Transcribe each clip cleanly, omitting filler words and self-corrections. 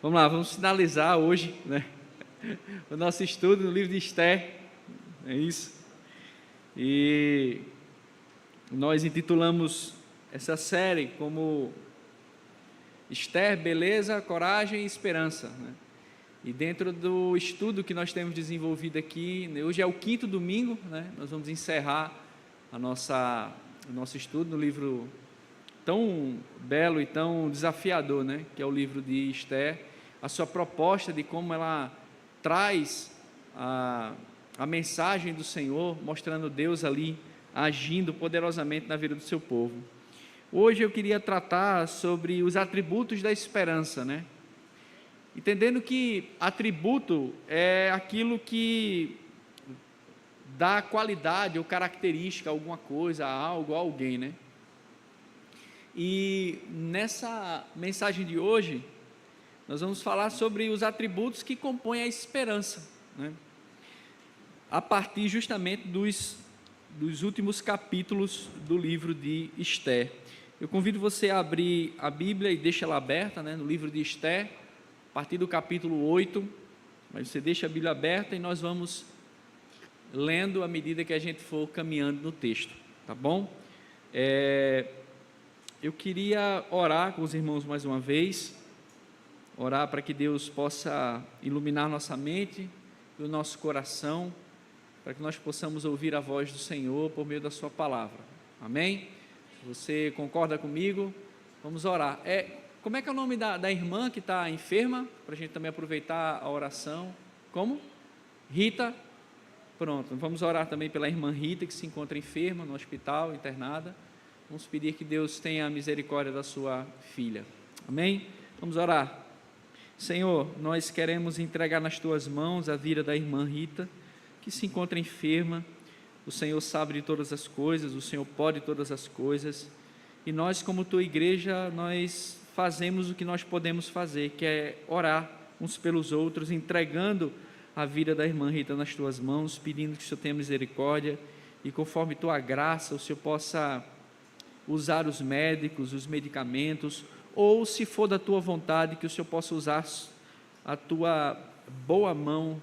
Vamos lá, vamos finalizar hoje, né, o nosso estudo no livro de Esther, é isso. E nós intitulamos essa série como Esther, beleza, coragem e esperança, né? E dentro do estudo que nós temos desenvolvido aqui, hoje é o 5º domingo, né? Nós vamos encerrar o nosso estudo no livro tão belo e tão desafiador, né? Que é o livro de Esther, a sua proposta de como ela traz a mensagem do Senhor, mostrando Deus ali agindo poderosamente na vida do seu povo. Hoje eu queria tratar sobre os atributos da esperança, né? Entendendo que atributo é aquilo que dá qualidade ou característica a alguma coisa, a algo, a alguém, né? E nessa mensagem de hoje, nós vamos falar sobre os atributos que compõem a esperança, né? A partir justamente dos últimos capítulos do livro de Esther. Eu convido você a abrir a Bíblia e deixa ela aberta, né, no livro de Esther, a partir do capítulo 8, mas você deixa a Bíblia aberta e nós vamos lendo à medida que a gente for caminhando no texto, tá bom? Eu queria orar com os irmãos mais uma vez, orar para que Deus possa iluminar nossa mente e o nosso coração, para que nós possamos ouvir a voz do Senhor por meio da sua palavra, amém? Você concorda comigo? Vamos orar. Como é que é o nome da irmã que está enferma, para a gente também aproveitar a oração? Como? Rita. Pronto, vamos orar também pela irmã Rita, que se encontra enferma no hospital, internada. Vamos pedir que Deus tenha misericórdia da sua filha, amém? Vamos orar. Senhor, nós queremos entregar nas tuas mãos a vida da irmã Rita, que se encontra enferma. O Senhor sabe de todas as coisas, o Senhor pode todas as coisas, e nós, como tua igreja, nós fazemos o que nós podemos fazer, que é orar uns pelos outros, entregando a vida da irmã Rita nas tuas mãos, pedindo que o Senhor tenha misericórdia, e conforme tua graça, o Senhor possa usar os médicos, os medicamentos, ou se for da tua vontade, que o Senhor possa usar a tua boa mão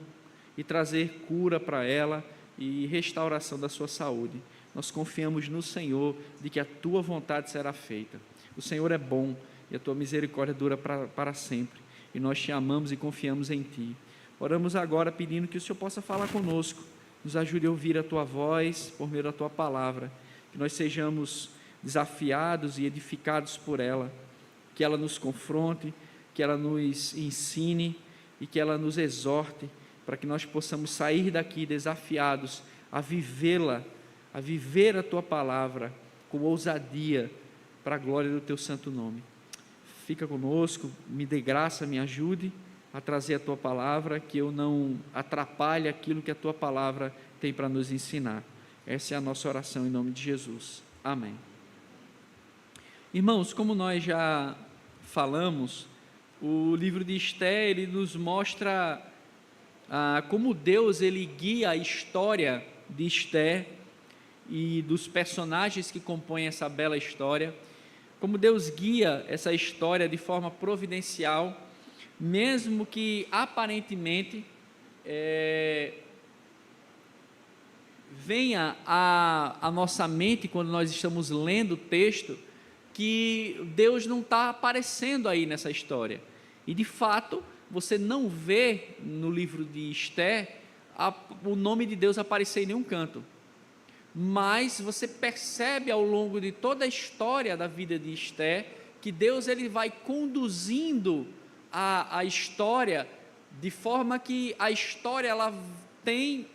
e trazer cura para ela e restauração da sua saúde. Nós confiamos no Senhor de que a tua vontade será feita. O Senhor é bom e a tua misericórdia dura para sempre, e nós te amamos e confiamos em ti. Oramos agora pedindo que o Senhor possa falar conosco, nos ajude a ouvir a tua voz por meio da tua palavra, que nós sejamos desafiados e edificados por ela, que ela nos confronte, que ela nos ensine e que ela nos exorte, para que nós possamos sair daqui desafiados a vivê-la, a viver a tua palavra com ousadia, para a glória do teu santo nome. Fica conosco, me dê graça, me ajude a trazer a tua palavra, que eu não atrapalhe aquilo que a tua palavra tem para nos ensinar. Essa é a nossa oração em nome de Jesus. Amém. Irmãos, como nós já falamos, o livro de Esther, ele nos mostra como Deus ele guia a história de Esther e dos personagens que compõem essa bela história, como Deus guia essa história de forma providencial, mesmo que aparentemente venha à nossa mente, quando nós estamos lendo o texto, que Deus não está aparecendo aí nessa história, e de fato, você não vê no livro de Esther o nome de Deus aparecer em nenhum canto, mas você percebe ao longo de toda a história da vida de Esther, que Deus ele vai conduzindo a história, de forma que a história ela tem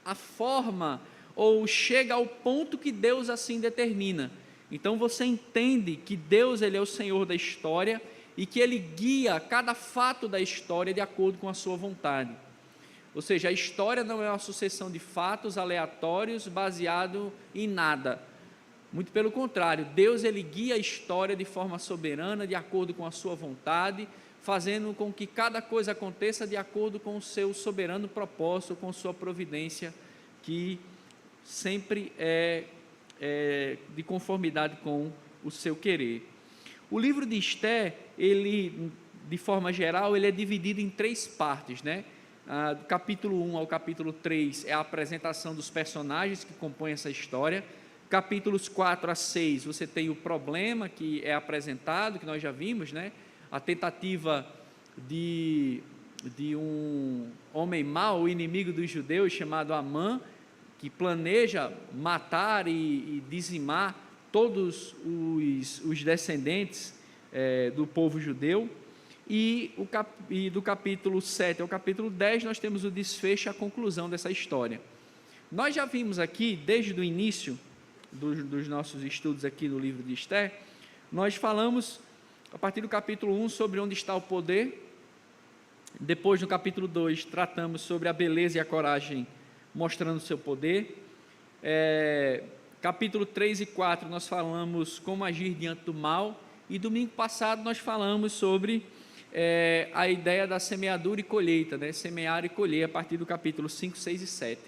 a forma, ou chega ao ponto que Deus assim determina. Então você entende que Deus ele é o Senhor da história, e que ele guia cada fato da história de acordo com a sua vontade. Ou seja, a história não é uma sucessão de fatos aleatórios baseado em nada. Muito pelo contrário, Deus ele guia a história de forma soberana, de acordo com a sua vontade, fazendo com que cada coisa aconteça de acordo com o seu soberano propósito, com sua providência, que sempre é de conformidade com o seu querer. O livro de Esther, ele de forma geral, ele é dividido em 3 partes, né? Do capítulo 1 ao capítulo 3 é a apresentação dos personagens que compõem essa história. Capítulos 4 a 6, você tem o problema que é apresentado, que nós já vimos, né? A tentativa de um homem mau, o inimigo dos judeus, chamado Amã, que planeja matar e dizimar todos os descendentes do povo judeu. E do capítulo 7 ao capítulo 10, nós temos o desfecho e a conclusão dessa história. Nós já vimos aqui, desde o início dos nossos estudos aqui no livro de Esther, nós falamos, a partir do capítulo 1, sobre onde está o poder. Depois, no capítulo 2, tratamos sobre a beleza e a coragem, mostrando o seu poder. Capítulo 3 e 4, nós falamos como agir diante do mal. E domingo passado, nós falamos sobre a ideia da semeadura e colheita, né? Semear e colher, a partir do capítulo 5, 6 e 7.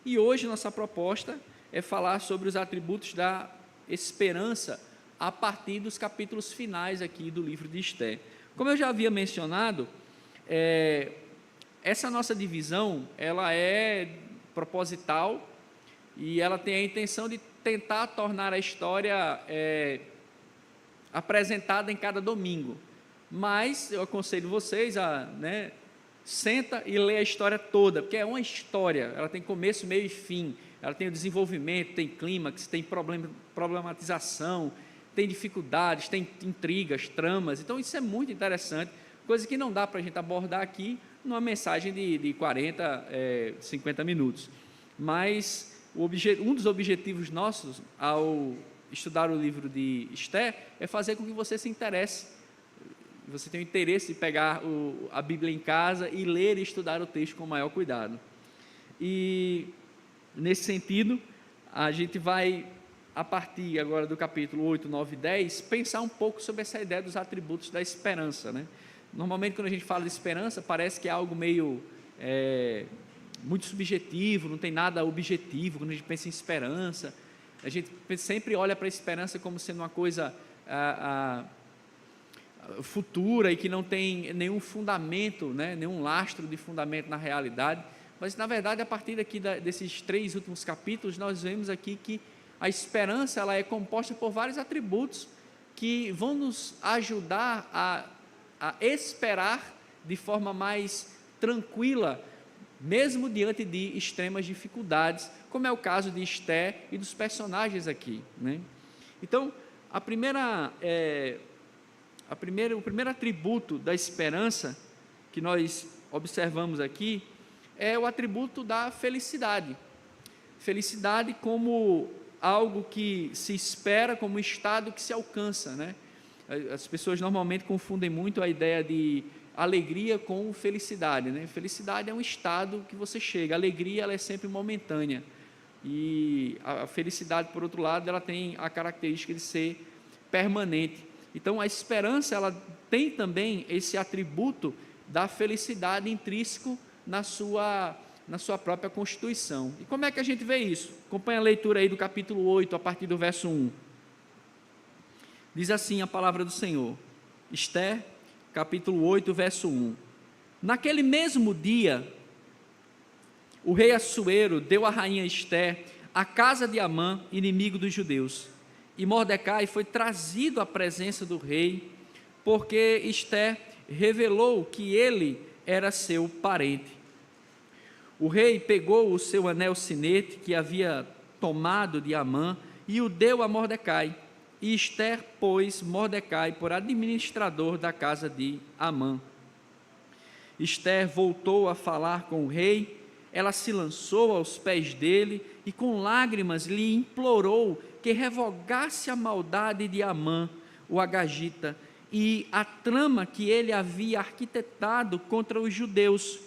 E hoje, nossa proposta é falar sobre os atributos da esperança, a partir dos capítulos finais aqui do livro de Esther. Como eu já havia mencionado, essa nossa divisão, ela é proposital e ela tem a intenção de tentar tornar a história apresentada em cada domingo. Mas eu aconselho vocês a, senta e lê a história toda, porque é uma história, ela tem começo, meio e fim, ela tem o desenvolvimento, tem clímax, tem problematização, tem dificuldades, tem intrigas, tramas. Então isso é muito interessante, coisa que não dá para a gente abordar aqui numa mensagem de 40, 50 minutos. Mas um dos objetivos nossos ao estudar o livro de Esther é fazer com que você se interesse, você tenha o interesse de pegar a Bíblia em casa e ler e estudar o texto com o maior cuidado. E nesse sentido, a gente vai, a partir agora do capítulo 8, 9 e 10, pensar um pouco sobre essa ideia dos atributos da esperança, né? Normalmente, quando a gente fala de esperança, parece que é algo meio muito subjetivo, não tem nada objetivo. Quando a gente pensa em esperança, a gente sempre olha para a esperança como sendo uma coisa futura e que não tem nenhum fundamento, nenhum lastro de fundamento na realidade. Mas, na verdade, a partir desses 3 últimos capítulos, nós vemos aqui que a esperança ela é composta por vários atributos que vão nos ajudar a esperar de forma mais tranquila, mesmo diante de extremas dificuldades, como é o caso de Esther e dos personagens aqui, né? Então, o primeiro atributo da esperança que nós observamos aqui é o atributo da felicidade. Felicidade como algo que se espera, como um estado que se alcança, né? As pessoas normalmente confundem muito a ideia de alegria com felicidade, né? Felicidade é um estado que você chega, a alegria ela é sempre momentânea, e a felicidade, por outro lado, ela tem a característica de ser permanente. Então, a esperança ela tem também esse atributo da felicidade intrínseco na sua própria constituição. E como é que a gente vê isso? Acompanhe a leitura aí do capítulo 8, a partir do verso 1. Diz assim a palavra do Senhor, Esther, capítulo 8, verso 1. Naquele mesmo dia, o rei Assuero deu à rainha Esther a casa de Amã, inimigo dos judeus. E Mordecai foi trazido à presença do rei, porque Esther revelou que ele era seu parente. O rei pegou o seu anel sinete que havia tomado de Amã e o deu a Mordecai. E Esther pôs Mordecai por administrador da casa de Amã. Esther voltou a falar com o rei, ela se lançou aos pés dele e com lágrimas lhe implorou que revogasse a maldade de Amã, o agagita, e a trama que ele havia arquitetado contra os judeus.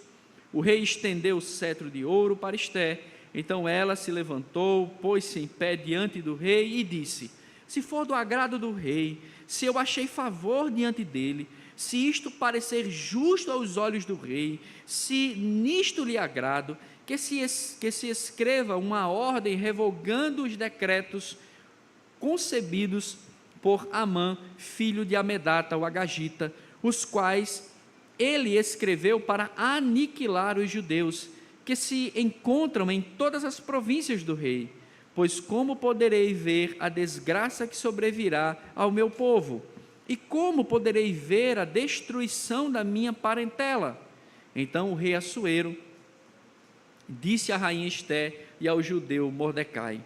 O rei estendeu o cetro de ouro para Esther. Então ela se levantou, pôs-se em pé diante do rei e disse: se for do agrado do rei, se eu achei favor diante dele, se isto parecer justo aos olhos do rei, se nisto lhe agrado, que se escreva uma ordem revogando os decretos concebidos por Amã, filho de Amedata, o agagita, os quais ele escreveu para aniquilar os judeus, que se encontram em todas as províncias do rei. Pois como poderei ver a desgraça que sobrevirá ao meu povo? E como poderei ver a destruição da minha parentela? Então o rei Assuero disse à rainha Esté e ao judeu Mordecai: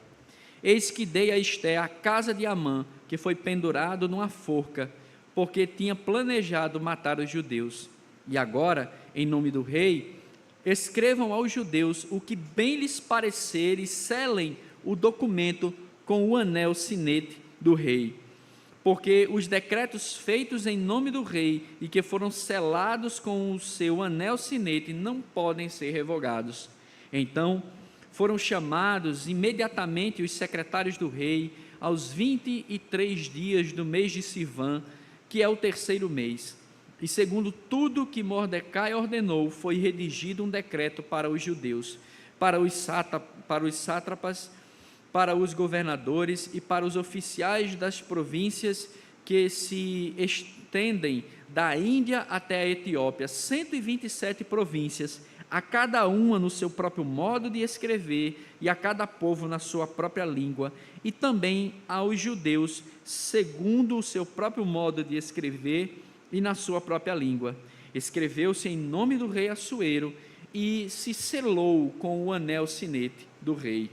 eis que dei a Esté a casa de Amã, que foi pendurado numa forca, porque tinha planejado matar os judeus. E agora, em nome do rei, escrevam aos judeus o que bem lhes parecer e selem o documento com o anel sinete do rei. Porque os decretos feitos em nome do rei e que foram selados com o seu anel sinete não podem ser revogados. Então foram chamados imediatamente os secretários do rei aos 23 dias do mês de Sivan, que é o terceiro mês. E segundo tudo que Mordecai ordenou, foi redigido um decreto para os judeus, para os sátrapas, para os governadores e para os oficiais das províncias que se estendem da Índia até a Etiópia, 127 províncias, a cada uma no seu próprio modo de escrever e a cada povo na sua própria língua, e também aos judeus, segundo o seu próprio modo de escrever e na sua própria língua. Escreveu-se em nome do rei Assuero e se selou com o anel sinete do rei.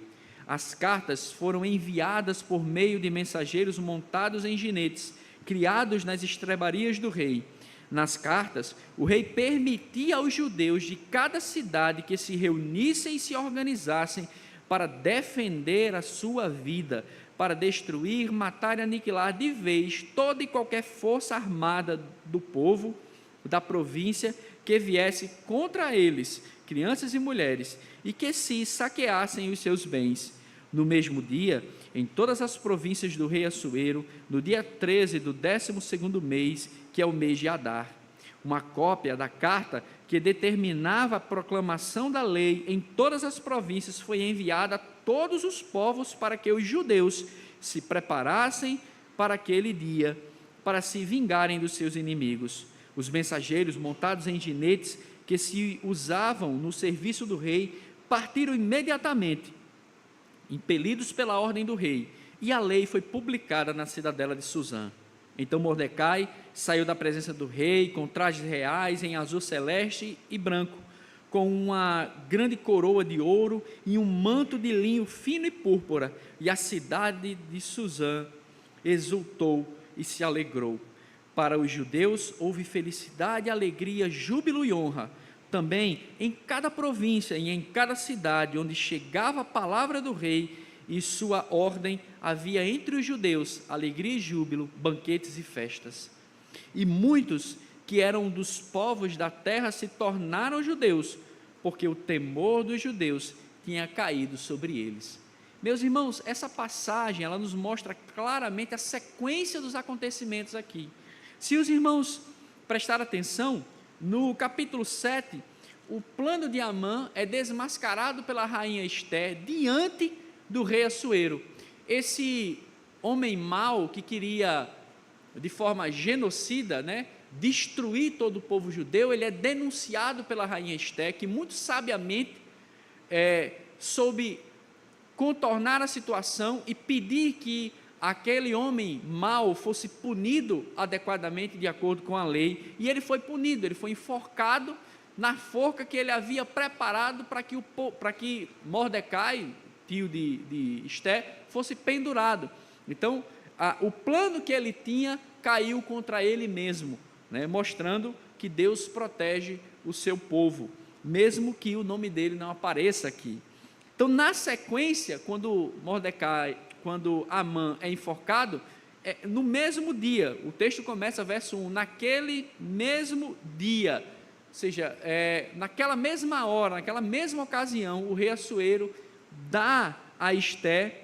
As cartas foram enviadas por meio de mensageiros montados em jinetes, criados nas estrebarias do rei. Nas cartas, o rei permitia aos judeus de cada cidade que se reunissem e se organizassem para defender a sua vida, para destruir, matar e aniquilar de vez toda e qualquer força armada do povo, da província, que viesse contra eles, crianças e mulheres, e que se saqueassem os seus bens. No mesmo dia, em todas as províncias do rei Assuero, no dia 13 do 12º mês, que é o mês de Adar, uma cópia da carta que determinava a proclamação da lei em todas as províncias foi enviada a todos os povos para que os judeus se preparassem para aquele dia, para se vingarem dos seus inimigos. Os mensageiros montados em jinetes que se usavam no serviço do rei partiram imediatamente, impelidos pela ordem do rei, e a lei foi publicada na cidadela de Suzã. Então Mordecai saiu da presença do rei com trajes reais em azul celeste e branco, com uma grande coroa de ouro e um manto de linho fino e púrpura, e a cidade de Suzã exultou e se alegrou. Para os judeus houve felicidade, alegria, júbilo e honra. Também em cada província e em cada cidade onde chegava a palavra do rei e sua ordem, havia entre os judeus alegria e júbilo, banquetes e festas. E muitos que eram dos povos da terra se tornaram judeus, porque o temor dos judeus tinha caído sobre eles. Meus irmãos, essa passagem ela nos mostra claramente a sequência dos acontecimentos aqui. Se os irmãos prestarem atenção, no capítulo 7, o plano de Amã é desmascarado pela rainha Esté diante do rei Assuero. Esse homem mau que queria, de forma genocida, destruir todo o povo judeu, ele é denunciado pela rainha Esté, que muito sabiamente soube contornar a situação e pedir que aquele homem mau fosse punido adequadamente de acordo com a lei, e ele foi punido, ele foi enforcado na forca que ele havia preparado para que Mordecai, tio de Esté, fosse pendurado. Então, o plano que ele tinha caiu contra ele mesmo, mostrando que Deus protege o seu povo, mesmo que o nome dele não apareça aqui. Então, na sequência, quando Amã é enforcado, no mesmo dia, o texto começa, verso 1, naquele mesmo dia, ou seja, naquela mesma hora, naquela mesma ocasião, o rei Assuero dá a Esté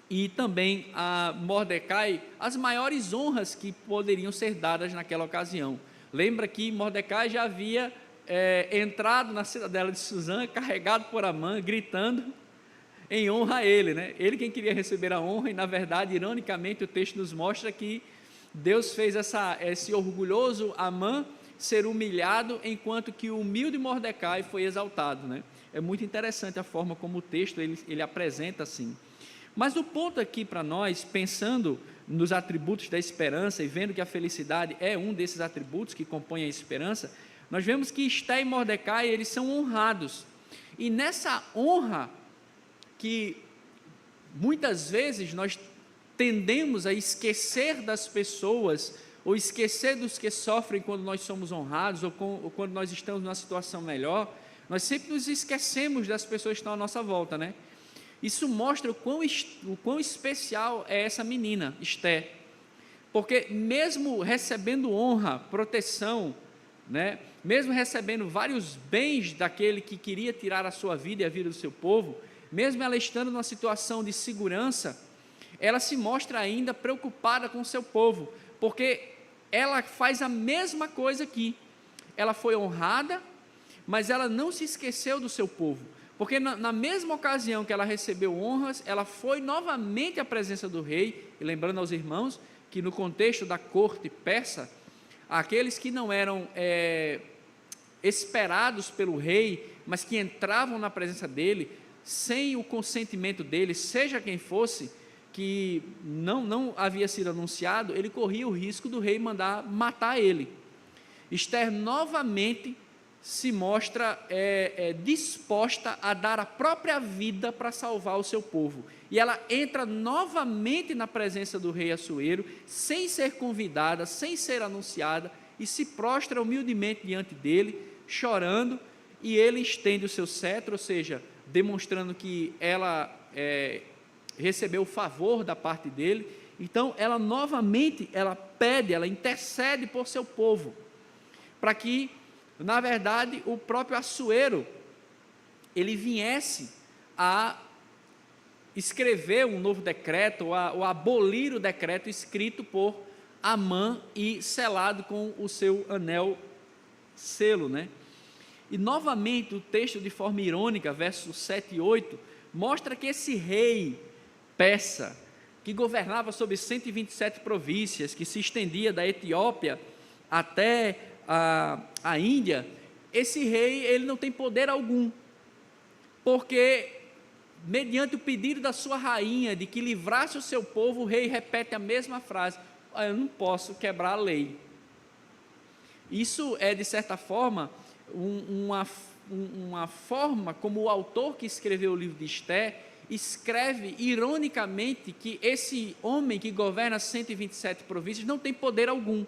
e também a Mordecai as maiores honras que poderiam ser dadas naquela ocasião. Lembra que Mordecai já havia entrado na cidadela de Suzã, carregado por Amã, gritando em honra a ele, ele quem queria receber a honra, e na verdade, ironicamente, o texto nos mostra que Deus fez esse orgulhoso Amã ser humilhado, enquanto que o humilde Mordecai foi exaltado, né? É muito interessante a forma como o texto ele apresenta assim. Mas o ponto aqui para nós, pensando nos atributos da esperança e vendo que a felicidade é um desses atributos que compõem a esperança, nós vemos que Esté e Mordecai, eles são honrados. E nessa honra, que muitas vezes nós tendemos a esquecer das pessoas, ou esquecer dos que sofrem quando nós somos honrados, ou quando nós estamos numa situação melhor, nós sempre nos esquecemos das pessoas que estão à nossa volta, né? Isso mostra o quão especial é essa menina, Esté, porque mesmo recebendo honra, proteção, né, mesmo recebendo vários bens daquele que queria tirar a sua vida e a vida do seu povo, mesmo ela estando numa situação de segurança, ela se mostra ainda preocupada com o seu povo, porque ela faz a mesma coisa aqui. Ela foi honrada, mas ela não se esqueceu do seu povo, porque na mesma ocasião que ela recebeu honras, ela foi novamente à presença do rei, e lembrando aos irmãos que no contexto da corte persa, aqueles que não eram esperados pelo rei, mas que entravam na presença dele, sem o consentimento dele, seja quem fosse, que não havia sido anunciado, ele corria o risco do rei mandar matar ele. Esther novamente se mostra disposta a dar a própria vida para salvar o seu povo, e ela entra novamente na presença do rei Assuero, sem ser convidada, sem ser anunciada, e se prostra humildemente diante dele, chorando, e ele estende o seu cetro, ou seja, demonstrando que ela recebeu o favor da parte dele. Então ela novamente, ela pede, ela intercede por seu povo, para que, na verdade, o próprio Assuero, ele viesse a escrever um novo decreto, ou abolir o decreto escrito por Amã e selado com o seu anel selo, né? E novamente o texto, de forma irônica, versos 7 e 8, mostra que esse rei persa, que governava sobre 127 províncias, que se estendia da Etiópia até a Índia, esse rei, ele não tem poder algum, porque mediante o pedido da sua rainha de que livrasse o seu povo, o rei repete a mesma frase: eu não posso quebrar a lei. Isso é, de certa forma, uma forma como o autor que escreveu o livro de Esté escreve ironicamente que esse homem que governa 127 províncias não tem poder algum,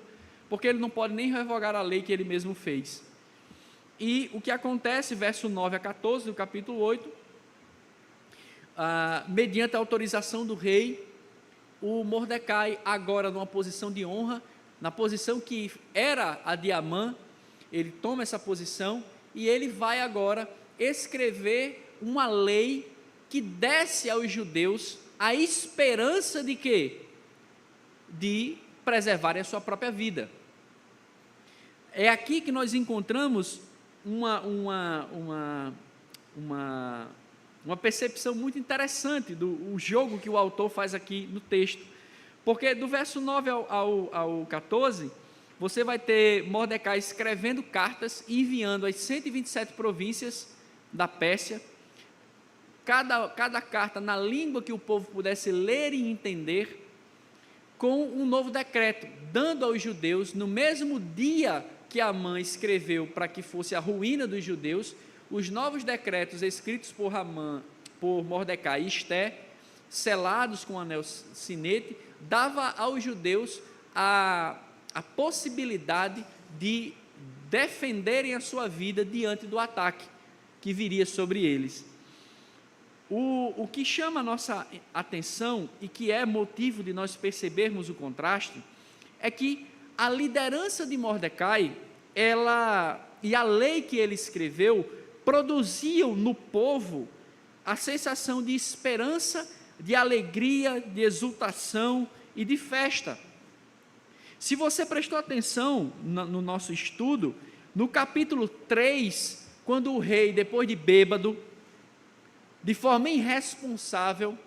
porque ele não pode nem revogar a lei que ele mesmo fez. E o que acontece, verso 9 a 14 do capítulo 8, mediante a autorização do rei, o Mordecai, agora numa posição de honra, na posição que era a de Amã, ele toma essa posição e ele vai agora escrever uma lei que desse aos judeus a esperança de quê? De preservarem a sua própria vida. É aqui que nós encontramos uma percepção muito interessante do jogo que o autor faz aqui no texto, porque do verso 9 ao 14, você vai ter Mordecai escrevendo cartas e enviando às 127 províncias da Pérsia, cada carta na língua que o povo pudesse ler e entender, com um novo decreto, dando aos judeus, no mesmo dia que Amã escreveu para que fosse a ruína dos judeus, os novos decretos escritos por Mordecai e Esté, selados com o anel sinete, dava aos judeus a possibilidade de defenderem a sua vida diante do ataque que viria sobre eles. O que chama a nossa atenção e que é motivo de nós percebermos o contraste é que a liderança de Mordecai, e a lei que ele escreveu, produziam no povo a sensação de esperança, de alegria, de exultação e de festa. Se você prestou atenção no nosso estudo, no capítulo 3, quando o rei, depois de bêbado, de forma irresponsável,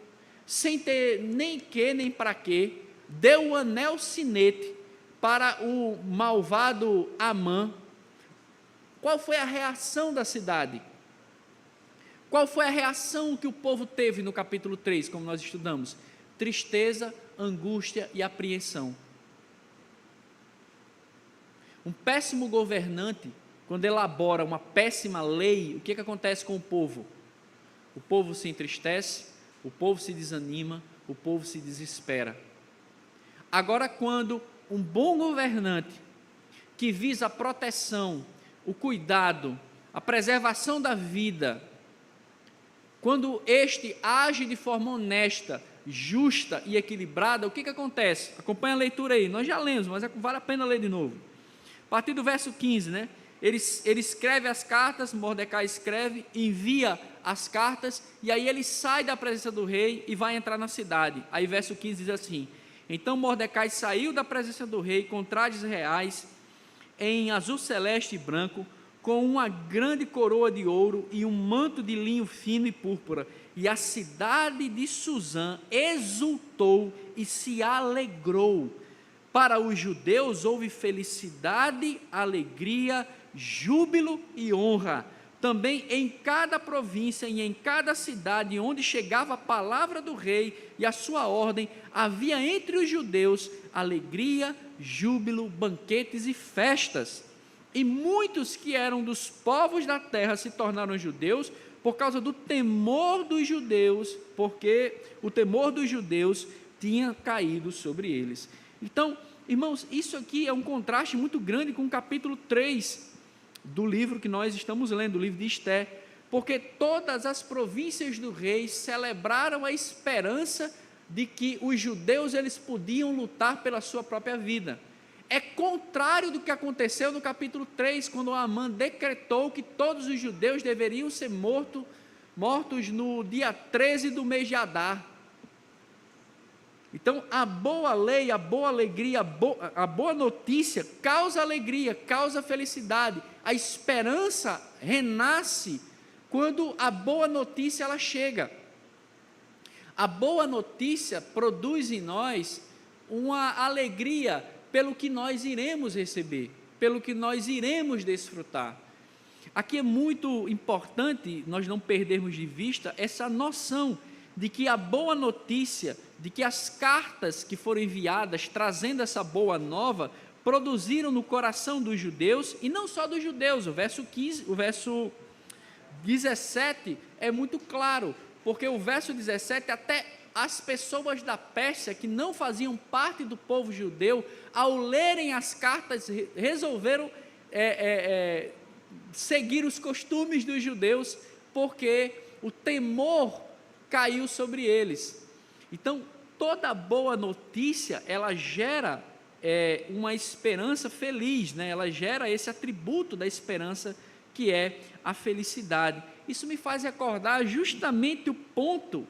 sem ter nem que nem para quê, deu o anel sinete para o malvado Amã, qual foi a reação da cidade? Qual foi a reação que o povo teve no capítulo 3, como nós estudamos? Tristeza, angústia e apreensão. Um péssimo governante, quando elabora uma péssima lei, o que acontece com o povo? O povo se entristece, o povo se desanima, o povo se desespera. Agora, quando um bom governante, que visa a proteção, o cuidado, a preservação da vida, quando este age de forma honesta, justa e equilibrada, o que acontece? Acompanha a leitura aí, nós já lemos, mas vale a pena ler de novo. A partir do verso 15, né? Ele escreve as cartas, Mordecai escreve, envia as cartas, e aí ele sai da presença do rei e vai entrar na cidade. Aí verso 15 diz assim: então Mordecai saiu da presença do rei com trajes reais, em azul celeste e branco, com uma grande coroa de ouro e um manto de linho fino e púrpura. E a cidade de Suzã exultou e se alegrou. Para os judeus houve felicidade, alegria, júbilo e honra. Também em cada província e em cada cidade onde chegava a palavra do rei e a sua ordem, havia entre os judeus alegria, júbilo, banquetes e festas. E muitos que eram dos povos da terra se tornaram judeus por causa do temor dos judeus, porque o temor dos judeus tinha caído sobre eles. Então, irmãos, isso aqui é um contraste muito grande com o capítulo 3 do livro que nós estamos lendo, o livro de Esté, porque todas as províncias do rei celebraram a esperança de que os judeus eles podiam lutar pela sua própria vida. É contrário do que aconteceu no capítulo 3, quando Amã decretou que todos os judeus deveriam ser mortos no dia 13 do mês de Adar. Então, a boa lei, a boa alegria, a boa notícia causa alegria, causa felicidade. A esperança renasce quando a boa notícia ela chega. A boa notícia produz em nós uma alegria pelo que nós iremos receber, pelo que nós iremos desfrutar. Aqui é muito importante nós não perdermos de vista essa noção de que a boa notícia, de que as cartas que foram enviadas trazendo essa boa nova, produziram no coração dos judeus, e não só dos judeus, o verso 17 é muito claro, porque o verso 17 até as pessoas da Pérsia que não faziam parte do povo judeu, ao lerem as cartas, resolveram seguir os costumes dos judeus, porque o temor caiu sobre eles. Então, toda boa notícia, ela gera uma esperança feliz, né? Ela gera esse atributo da esperança que é a felicidade. Isso me faz recordar justamente o ponto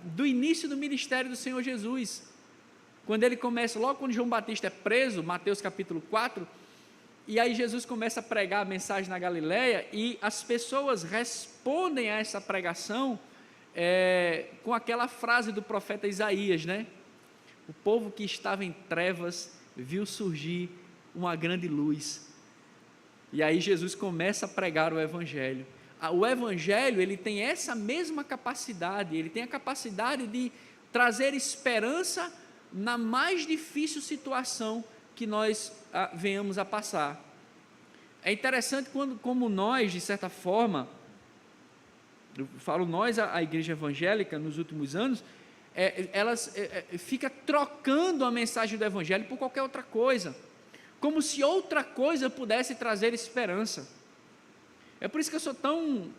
do início do ministério do Senhor Jesus, quando ele começa, logo quando João Batista é preso, Mateus capítulo 4, e aí Jesus começa a pregar a mensagem na Galileia, e as pessoas respondem a essa pregação com aquela frase do profeta Isaías, né? O povo que estava em trevas viu surgir uma grande luz. E aí Jesus começa a pregar o Evangelho. O Evangelho, ele tem essa mesma capacidade, ele tem a capacidade de trazer esperança na mais difícil situação que nós venhamos a passar. É interessante como nós, de certa forma, eu falo nós, a igreja evangélica, nos últimos anos, elas fica trocando a mensagem do Evangelho por qualquer outra coisa, como se outra coisa pudesse trazer esperança. É por isso que eu sou tão,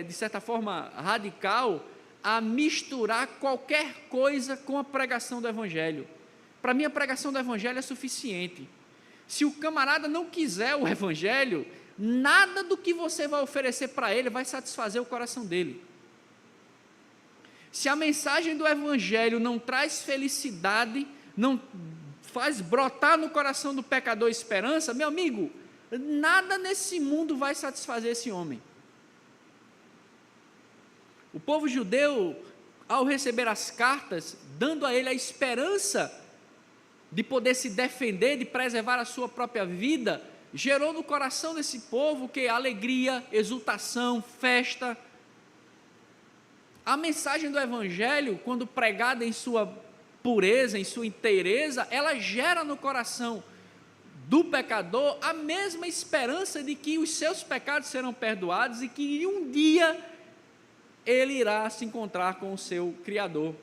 de certa forma, radical, a misturar qualquer coisa com a pregação do Evangelho. Para mim, a pregação do Evangelho é suficiente. Se o camarada não quiser o Evangelho, nada do que você vai oferecer para ele vai satisfazer o coração dele. Se a mensagem do Evangelho não traz felicidade, não faz brotar no coração do pecador esperança, meu amigo, nada nesse mundo vai satisfazer esse homem. O povo judeu, ao receber as cartas, dando a ele a esperança de poder se defender, de preservar a sua própria vida, gerou no coração desse povo que alegria, exultação, festa. A mensagem do Evangelho, quando pregada em sua pureza, em sua inteireza, ela gera no coração do pecador a mesma esperança de que os seus pecados serão perdoados e que um dia ele irá se encontrar com o seu Criador.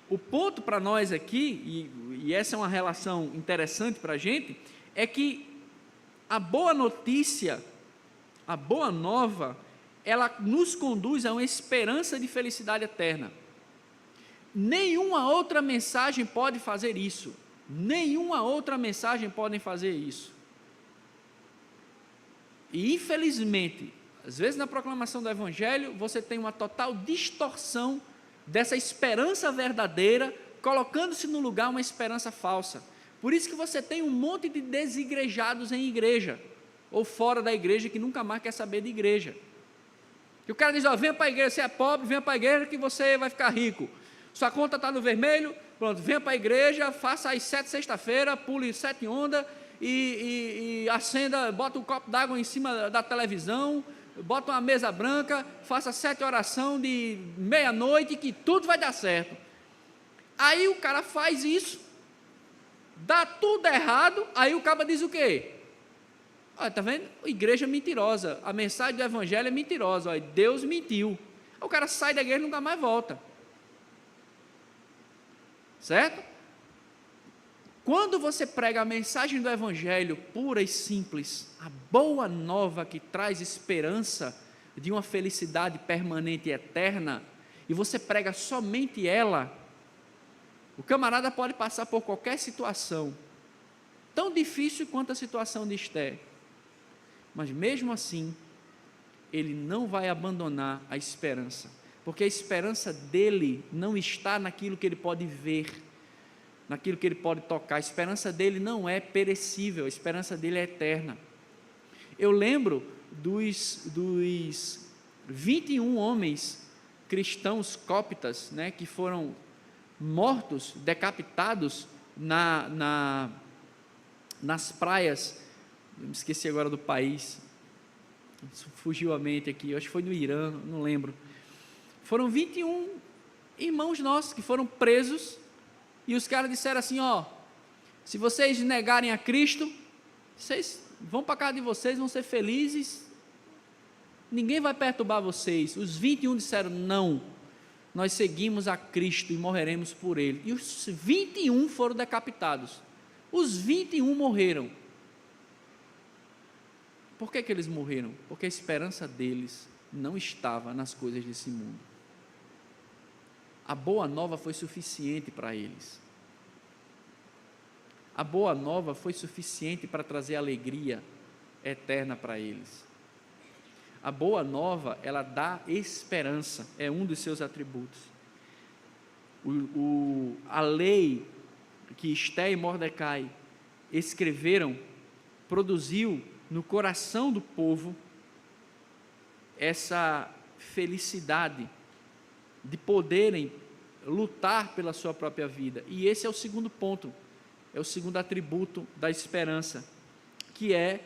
O ponto para nós aqui, e essa é uma relação interessante para a gente, é que a boa notícia, a boa nova, ela nos conduz a uma esperança de felicidade eterna. Nenhuma outra mensagem pode fazer isso. Nenhuma outra mensagem pode fazer isso. E infelizmente, às vezes na proclamação do Evangelho, você tem uma total distorção dessa esperança verdadeira, colocando-se no lugar uma esperança falsa. Por isso que você tem um monte de desigrejados em igreja, ou fora da igreja, que nunca mais quer saber de igreja. Que o cara diz, venha para a igreja, você é pobre, venha para a igreja que você vai ficar rico. Sua conta está no vermelho, pronto, venha para a igreja, faça as 7 sexta-feira, pule 7 ondas, e acenda, bota um copo d'água em cima da televisão, bota uma mesa branca, faça 7 orações de meia-noite, que tudo vai dar certo. Aí o cara faz isso, dá tudo errado, aí o cara diz o quê? Olha, está vendo? Igreja mentirosa, a mensagem do Evangelho é mentirosa, olha, Deus mentiu. Aí o cara sai da igreja e nunca mais volta. Certo? Quando você prega a mensagem do Evangelho pura e simples, a boa nova que traz esperança de uma felicidade permanente e eterna, e você prega somente ela, o camarada pode passar por qualquer situação, tão difícil quanto a situação de Esté, mas mesmo assim, ele não vai abandonar a esperança, porque a esperança dele não está naquilo que ele pode ver, naquilo que ele pode tocar. A esperança dele não é perecível, a esperança dele é eterna. Eu lembro dos 21 homens cristãos cóptas, né, que foram mortos, decapitados nas praias, me esqueci agora do país, fugiu a mente aqui, eu acho que foi no Irã, não lembro. Foram 21 irmãos nossos que foram presos, e os caras disseram assim, se vocês negarem a Cristo, vocês vão para a casa de vocês, vão ser felizes, ninguém vai perturbar vocês. Os 21 disseram, não, nós seguimos a Cristo e morreremos por Ele. E os 21 foram decapitados, os 21 morreram. Por que eles morreram? Porque a esperança deles não estava nas coisas desse mundo. A boa nova foi suficiente para eles. A boa nova foi suficiente para trazer alegria eterna para eles. A boa nova, ela dá esperança, é um dos seus atributos. A lei que Esté e Mordecai escreveram, produziu no coração do povo essa felicidade de poderem lutar pela sua própria vida. E esse é o segundo ponto, é o segundo atributo da esperança, que é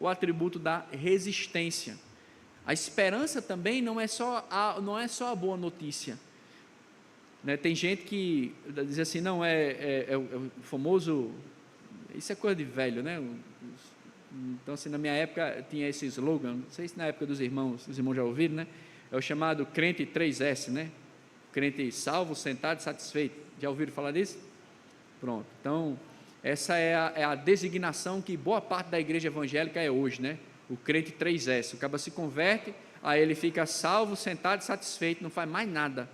o atributo da resistência. A esperança também não é só a boa notícia, né? Tem gente que diz assim, não, é o famoso, isso é coisa de velho, né? Então, assim, na minha época tinha esse slogan, não sei se na época dos irmãos já ouviram, né? É o chamado crente 3S, né? Crente salvo, sentado e satisfeito. Já ouviram falar disso? Pronto. Então, essa é a designação que boa parte da igreja evangélica é hoje, né? O crente 3S. O cara se converte, aí ele fica salvo, sentado e satisfeito, não faz mais nada,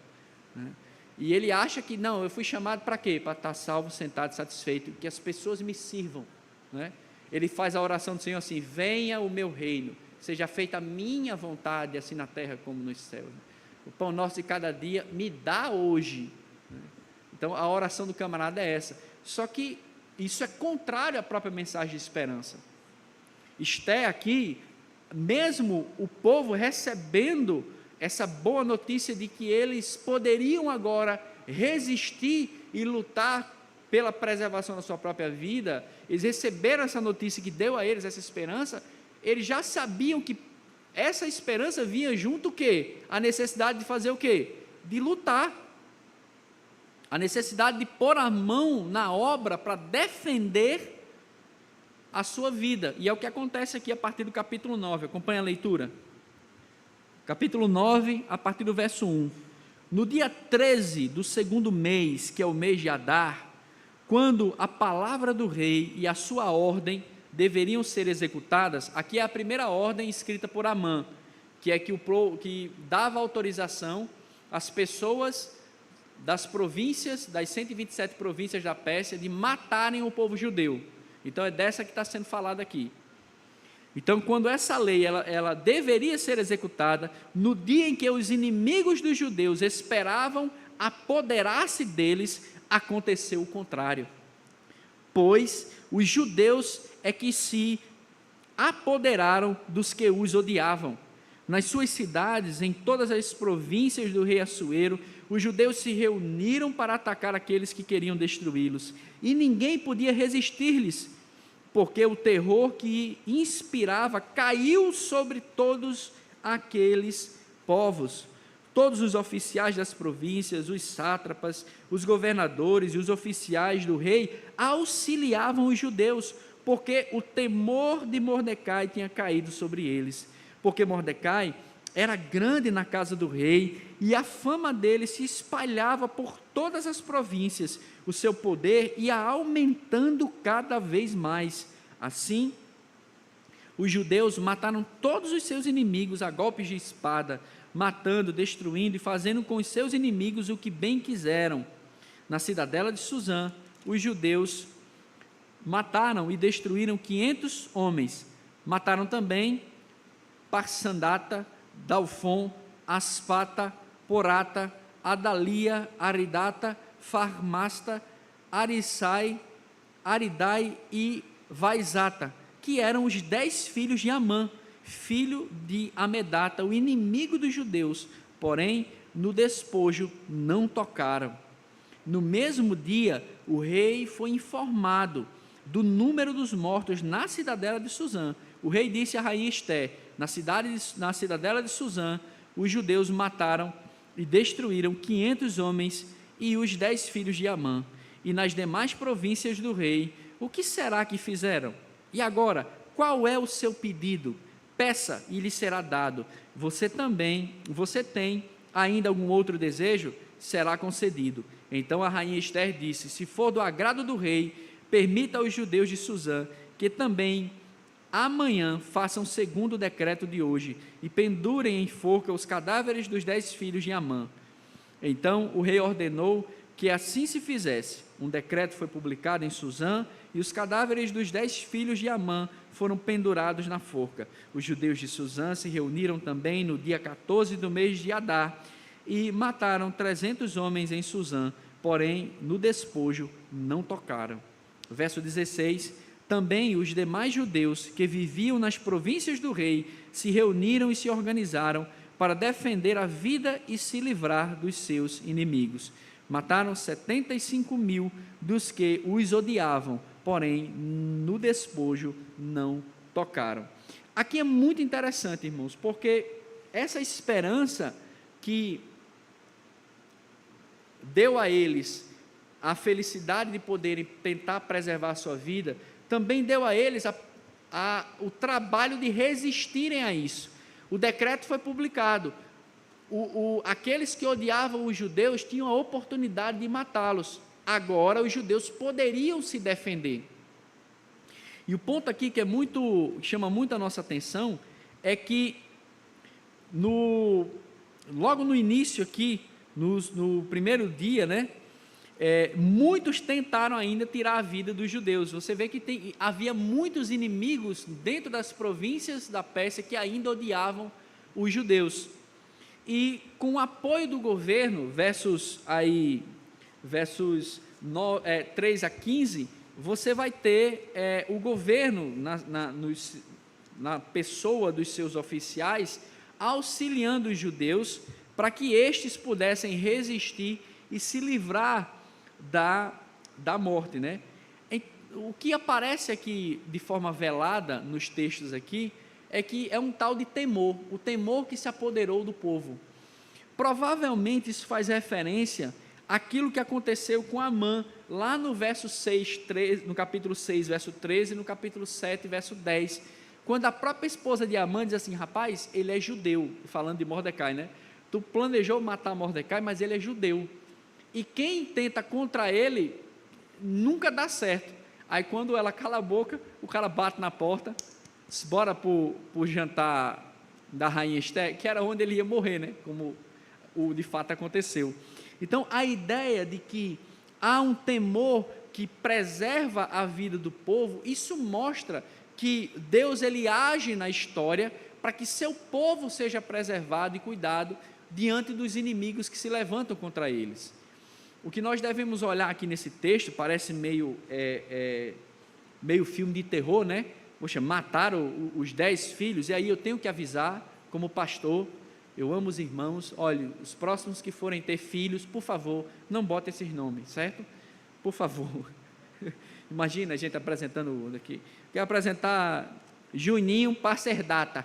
né? E ele acha que, não, eu fui chamado para quê? Para estar salvo, sentado e satisfeito, que as pessoas me sirvam, né? Ele faz a oração do Senhor assim, venha o meu reino, seja feita a minha vontade, assim na terra como nos céus. O pão nosso de cada dia me dá hoje. Então a oração do camarada é essa. Só que isso é contrário à própria mensagem de esperança. Esté aqui, mesmo o povo recebendo essa boa notícia de que eles poderiam agora resistir e lutar pela preservação da sua própria vida, eles receberam essa notícia que deu a eles essa esperança, eles já sabiam que essa esperança vinha junto o quê? A necessidade de fazer o quê? De lutar. A necessidade de pôr a mão na obra para defender a sua vida. E é o que acontece aqui a partir do capítulo 9. Acompanha a leitura. Capítulo 9, a partir do verso 1. No dia 13 do segundo mês, que é o mês de Adar, quando a palavra do rei e a sua ordem deveriam ser executadas, aqui é a primeira ordem escrita por Amã, que é que dava autorização às pessoas das províncias, das 127 províncias da Pérsia, de matarem o povo judeu. Então é dessa que está sendo falada aqui. Então, quando essa lei ela deveria ser executada, no dia em que os inimigos dos judeus esperavam apoderar-se deles, aconteceu o contrário. Pois os judeus é que se apoderaram dos que os odiavam. Nas suas cidades, em todas as províncias do rei Assuero, os judeus se reuniram para atacar aqueles que queriam destruí-los, e ninguém podia resistir-lhes, porque o terror que inspirava caiu sobre todos aqueles povos. Todos os oficiais das províncias, os sátrapas, os governadores e os oficiais do rei auxiliavam os judeus, porque o temor de Mordecai tinha caído sobre eles. Porque Mordecai era grande na casa do rei, e a fama dele se espalhava por todas as províncias. O seu poder ia aumentando cada vez mais. Assim, os judeus mataram todos os seus inimigos a golpes de espada, matando, destruindo e fazendo com os seus inimigos o que bem quiseram. Na cidadela de Suzã, os judeus mataram e destruíram 500 homens. Mataram também Parsandata, Dalfon, Aspata, Porata, Adalia, Aridata, Farmasta, Arisai, Aridai e Vaizata, que eram os 10 filhos de Amã, filho de Amedata, o inimigo dos judeus, porém no despojo não tocaram. No mesmo dia, o rei foi informado do número dos mortos na cidadela de Suzã. O rei disse à rainha Esté: na cidadela de Suzã, os judeus mataram e destruíram 500 homens e os 10 filhos de Amã. E nas demais províncias do rei, o que será que fizeram? E agora, qual é o seu pedido? Peça e lhe será dado. Você tem ainda algum outro desejo? Será concedido. Então a rainha Esther disse: se for do agrado do rei, permita aos judeus de Suzã que também amanhã façam segundo o decreto de hoje e pendurem em forca os cadáveres dos 10 filhos de Amã. Então o rei ordenou que assim se fizesse. Um decreto foi publicado em Suzã e os cadáveres dos 10 filhos de Amã foram pendurados na forca. Os judeus de Suzã se reuniram também no dia 14 do mês de Adar e mataram 300 homens em Suzã, porém no despojo não tocaram. Verso 16: também os demais judeus que viviam nas províncias do rei se reuniram e se organizaram para defender a vida e se livrar dos seus inimigos. Mataram 75.000 dos que os odiavam, porém no despojo não tocaram. Aqui é muito interessante, irmãos, porque essa esperança que deu a eles a felicidade de poderem tentar preservar a sua vida, também deu a eles o trabalho de resistirem a isso. O decreto foi publicado. Aqueles que odiavam os judeus tinham a oportunidade de matá-los. Agora os judeus poderiam se defender. E o ponto aqui que chama muito a nossa atenção é que logo no início aqui, no primeiro dia, muitos tentaram ainda tirar a vida dos judeus. Você vê que havia muitos inimigos dentro das províncias da Pérsia que ainda odiavam os judeus. E com o apoio do governo, versos 3 a 15, você vai ter o governo, na pessoa dos seus oficiais, auxiliando os judeus para que estes pudessem resistir e se livrar da morte, né? O que aparece aqui de forma velada nos textos aqui é que é um tal de temor, o temor que se apoderou do povo. Provavelmente isso faz referência àquilo que aconteceu com Amã, lá no verso 6, 13, no capítulo 6, verso 13, e no capítulo 7, verso 10, quando a própria esposa de Amã diz assim: rapaz, ele é judeu, falando de Mordecai, né? Tu planejou matar Mordecai, mas ele é judeu, e quem tenta contra ele nunca dá certo. Aí quando ela cala a boca, o cara bate na porta, diz, bora para o jantar da rainha Esther, que era onde ele ia morrer, né? Como de fato aconteceu. Então a ideia de que há um temor que preserva a vida do povo, isso mostra que Deus ele age na história para que seu povo seja preservado e cuidado diante dos inimigos que se levantam contra eles. O que nós devemos olhar aqui nesse texto, parece meio filme de terror, né? Poxa, mataram os 10 filhos, e aí eu tenho que avisar, como pastor, eu amo os irmãos, olha, os próximos que forem ter filhos, por favor, não botem esses nomes, certo? Por favor. Imagina a gente apresentando aqui. Quer apresentar Juninho Pacerdata.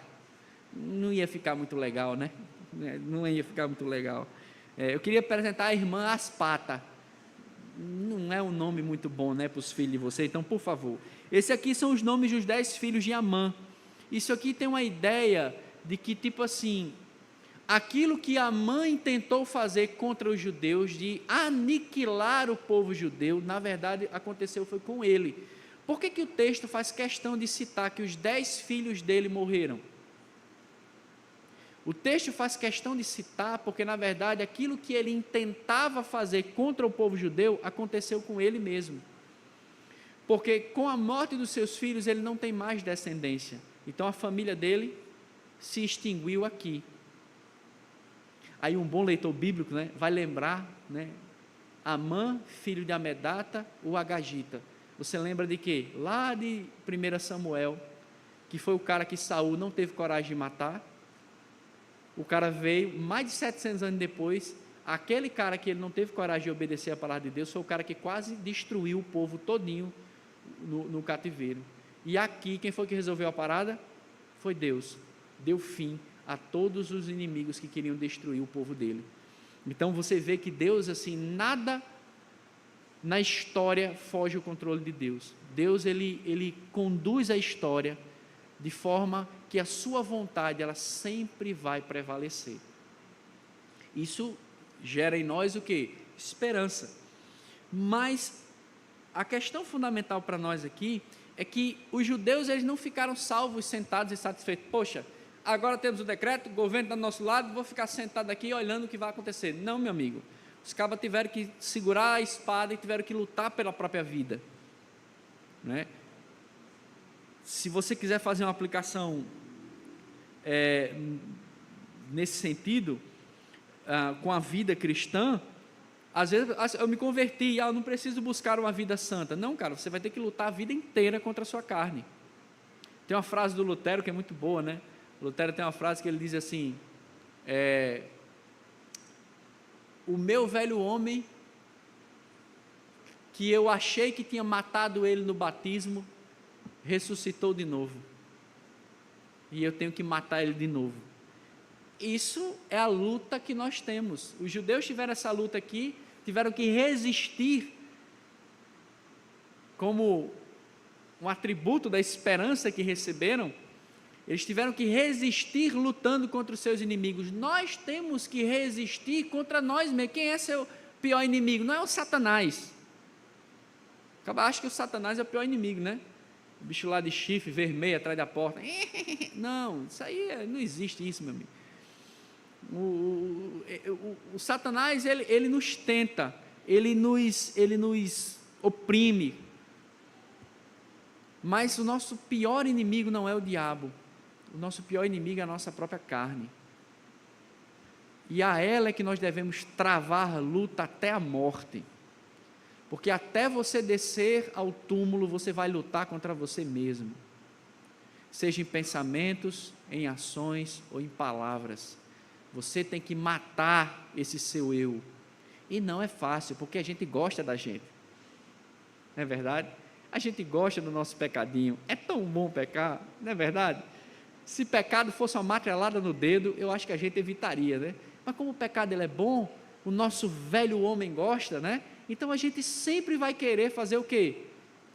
Não ia ficar muito legal, né? Não ia ficar muito legal. Eu queria apresentar a irmã Aspata. Não é um nome muito bom, né, para os filhos de vocês, então, por favor. Esses aqui são os nomes dos 10 filhos de Amã. Isso aqui tem uma ideia de que, tipo assim, aquilo que Amã tentou fazer contra os judeus, de aniquilar o povo judeu, na verdade, aconteceu foi com ele. Por que o texto faz questão de citar que os 10 filhos dele morreram? O texto faz questão de citar porque, na verdade, aquilo que ele intentava fazer contra o povo judeu, aconteceu com ele mesmo. Porque com a morte dos seus filhos, ele não tem mais descendência. Então, a família dele se extinguiu aqui. Aí um bom leitor bíblico, né, vai lembrar, né, Amã, filho de Amedata, o Agagita. Você lembra de quê? Lá de 1 Samuel, que foi o cara que Saul não teve coragem de matar. O cara veio, mais de 700 anos depois, aquele cara que ele não teve coragem de obedecer a palavra de Deus, foi o cara que quase destruiu o povo todinho no cativeiro. E aqui, quem foi que resolveu a parada? Foi Deus. Deu fim a todos os inimigos que queriam destruir o povo dele. Então você vê que Deus, assim, nada na história foge ao controle de Deus. Deus, ele conduz a história de forma que a sua vontade, ela sempre vai prevalecer. Isso gera em nós o quê? Esperança. Mas a questão fundamental para nós aqui é que os judeus, eles não ficaram salvos, sentados e satisfeitos. Poxa, agora temos o decreto, o governo está do nosso lado, vou ficar sentado aqui olhando o que vai acontecer. Não, meu amigo. Os cabas tiveram que segurar a espada e tiveram que lutar pela própria vida, né? Se você quiser fazer uma aplicação nesse sentido, com a vida cristã, às vezes eu me converti, eu não preciso buscar uma vida santa. Não, cara, você vai ter que lutar a vida inteira contra a sua carne. Tem uma frase do Lutero que é muito boa, né? Lutero tem uma frase que ele diz assim: o meu velho homem, que eu achei que tinha matado ele no batismo, ressuscitou de novo, e eu tenho que matar ele de novo. Isso é a luta que nós temos. Os judeus tiveram essa luta aqui, tiveram que resistir, como um atributo da esperança que receberam, eles tiveram que resistir lutando contra os seus inimigos. Nós temos que resistir contra nós mesmos. Quem é seu pior inimigo? Não é o Satanás. Acho que o Satanás é o pior inimigo, né? O bicho lá de chifre vermelho atrás da porta. Não, isso aí não existe isso, meu amigo. O Satanás, ele nos tenta, ele nos oprime. Mas o nosso pior inimigo não é o diabo. O nosso pior inimigo é a nossa própria carne. E a ela é que nós devemos travar luta até a morte. Porque até você descer ao túmulo, você vai lutar contra você mesmo. Seja em pensamentos, em ações ou em palavras. Você tem que matar esse seu eu. E não é fácil, porque a gente gosta da gente. Não é verdade? A gente gosta do nosso pecadinho. É tão bom pecar, não é verdade? Se pecado fosse uma martelada no dedo, eu acho que a gente evitaria, né? Mas como o pecado ele é bom, o nosso velho homem gosta, né? Então a gente sempre vai querer fazer o quê?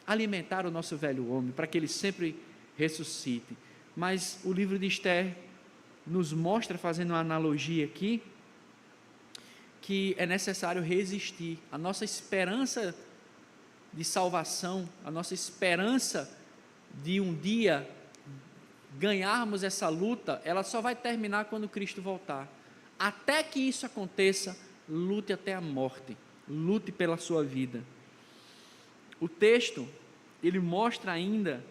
Alimentar o nosso velho homem, para que ele sempre ressuscite. Mas o livro de Esther nos mostra, fazendo uma analogia aqui, que é necessário resistir. A nossa esperança de salvação, a nossa esperança de um dia ganharmos essa luta, ela só vai terminar quando Cristo voltar. Até que isso aconteça, lute até a morte, lute pela sua vida. O texto, ele mostra ainda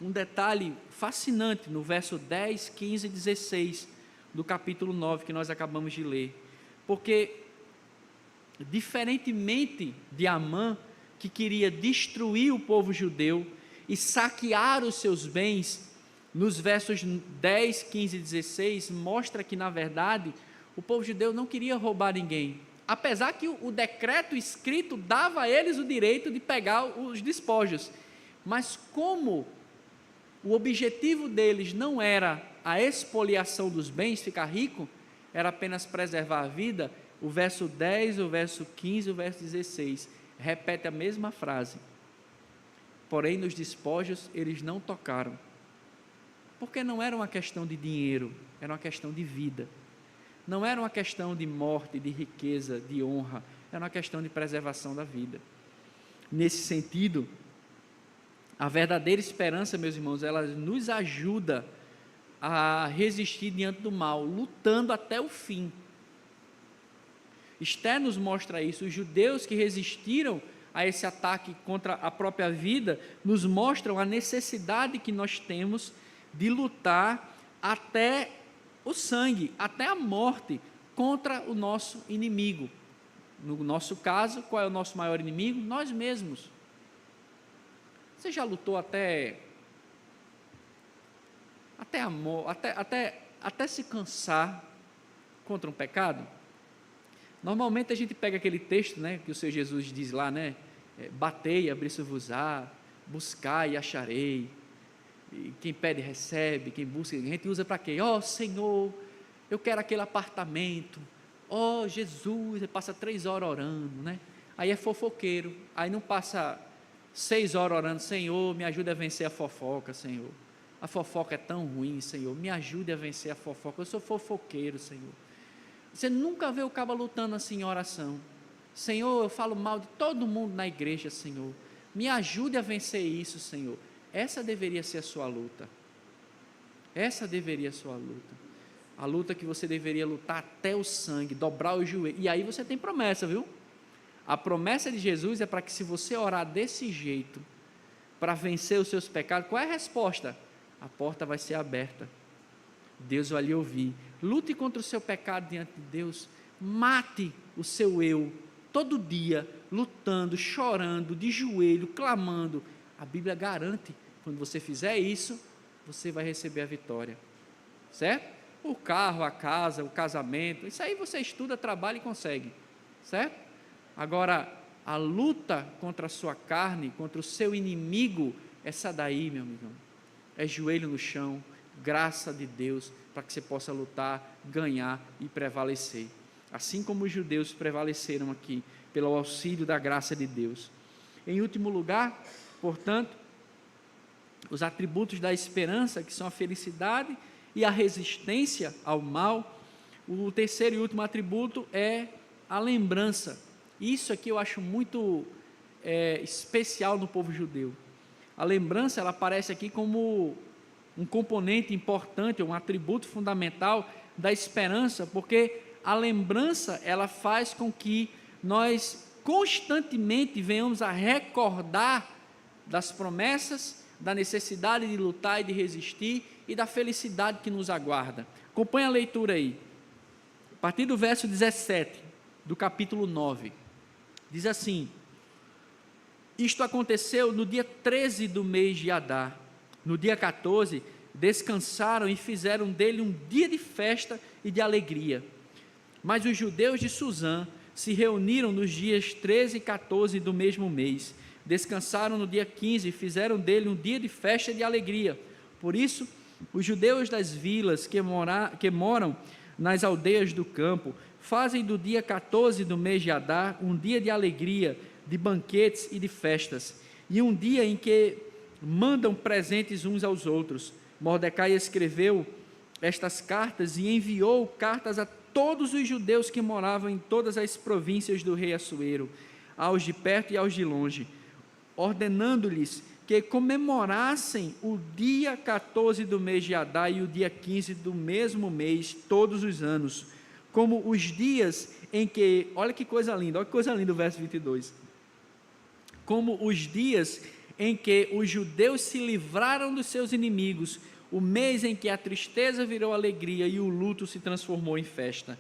um detalhe fascinante no verso 10, 15 e 16 do capítulo 9 que nós acabamos de ler, porque diferentemente de Amã, que queria destruir o povo judeu e saquear os seus bens, nos versos 10, 15 e 16, mostra que, na verdade, o povo judeu não queria roubar ninguém, apesar que o decreto escrito dava a eles o direito de pegar os despojos, mas como o objetivo deles não era a expoliação dos bens, ficar rico, era apenas preservar a vida, o verso 10, o verso 15 e o verso 16 repete a mesma frase. Porém, nos despojos eles não tocaram, porque não era uma questão de dinheiro, era uma questão de vida. Não era uma questão de morte, de riqueza, de honra, era uma questão de preservação da vida. Nesse sentido, a verdadeira esperança, meus irmãos, ela nos ajuda a resistir diante do mal, lutando até o fim. Esther nos mostra isso. Os judeus que resistiram a esse ataque contra a própria vida, nos mostram a necessidade que nós temos de lutar até o sangue, até a morte, contra o nosso inimigo. No nosso caso, qual é o nosso maior inimigo? Nós mesmos. Você já lutou até se cansar contra um pecado? Normalmente a gente pega aquele texto, né, que o Senhor Jesus diz lá, né, batei, abri-se-vos-á, buscai e acharei, e quem pede recebe, quem busca, a gente usa para quê? Ó Senhor, eu quero aquele apartamento, ó Jesus, ele passa 3 horas orando, né? Aí é fofoqueiro, aí não passa 6 horas orando, Senhor, me ajude a vencer a fofoca, Senhor, a fofoca é tão ruim, Senhor, me ajude a vencer a fofoca, eu sou fofoqueiro, Senhor. Você nunca vê o cabo lutando assim em oração. Senhor, eu falo mal de todo mundo na igreja, Senhor, me ajude a vencer isso, Senhor. Essa deveria ser a sua luta. Essa deveria ser a sua luta. A luta que você deveria lutar até o sangue, dobrar o joelho. E aí você tem promessa, viu? A promessa de Jesus é para que, se você orar desse jeito, para vencer os seus pecados, qual é a resposta? A porta vai ser aberta. Deus vai lhe ouvir. Lute contra o seu pecado diante de Deus. Mate o seu eu todo dia, lutando, chorando, de joelho, clamando. A Bíblia garante, quando você fizer isso, você vai receber a vitória, certo? O carro, a casa, o casamento, isso aí você estuda, trabalha e consegue, certo? Agora, a luta contra a sua carne, contra o seu inimigo, essa daí, meu amigão, é joelho no chão, graça de Deus, para que você possa lutar, ganhar e prevalecer, assim como os judeus prevaleceram aqui, pelo auxílio da graça de Deus. Em último lugar, portanto, os atributos da esperança, que são a felicidade e a resistência ao mal. O terceiro e último atributo é a lembrança. Isso aqui eu acho muito especial no povo judeu. A lembrança, ela aparece aqui como um componente importante, um atributo fundamental da esperança, porque a lembrança, ela faz com que nós constantemente venhamos a recordar das promessas, da necessidade de lutar e de resistir e da felicidade que nos aguarda. Acompanhe a leitura aí. A partir do verso 17 do capítulo 9, diz assim: isto aconteceu no dia 13 do mês de Adar. No dia 14, descansaram e fizeram dele um dia de festa e de alegria. Mas os judeus de Susã se reuniram nos dias 13 e 14 do mesmo mês. Descansaram no dia 15 e fizeram dele um dia de festa e de alegria. Por isso, os judeus das vilas que moram nas aldeias do campo fazem do dia 14 do mês de Adar um dia de alegria, de banquetes e de festas, e um dia em que mandam presentes uns aos outros. Mordecai escreveu estas cartas e enviou cartas a todos os judeus que moravam em todas as províncias do rei Assuero, aos de perto e aos de longe, ordenando-lhes que comemorassem o dia 14 do mês de Adar e o dia 15 do mesmo mês, todos os anos, como os dias em que, olha que coisa linda o verso 22, como os dias em que os judeus se livraram dos seus inimigos, o mês em que a tristeza virou alegria e o luto se transformou em festa,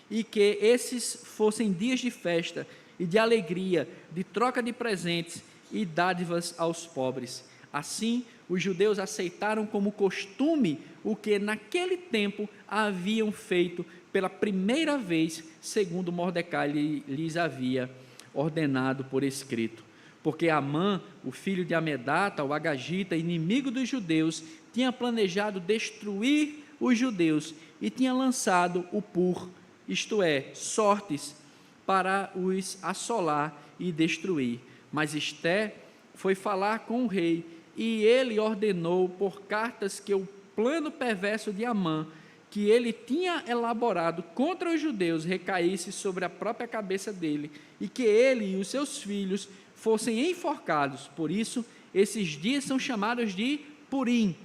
e que esses fossem dias de festa e de alegria, de troca de presentes e dádivas aos pobres. Assim, os judeus aceitaram como costume o que naquele tempo haviam feito pela primeira vez, segundo Mordecai lhes havia ordenado por escrito. Porque Amã, o filho de Amedata, o agagita, inimigo dos judeus, tinha planejado destruir os judeus e tinha lançado o pur, isto é, sortes, para os assolar e destruir. Mas Esté foi falar com o rei, e ele ordenou por cartas que o plano perverso de Amã, que ele tinha elaborado contra os judeus, recaísse sobre a própria cabeça dele, e que ele e os seus filhos fossem enforcados. Por isso, esses dias são chamados de Purim,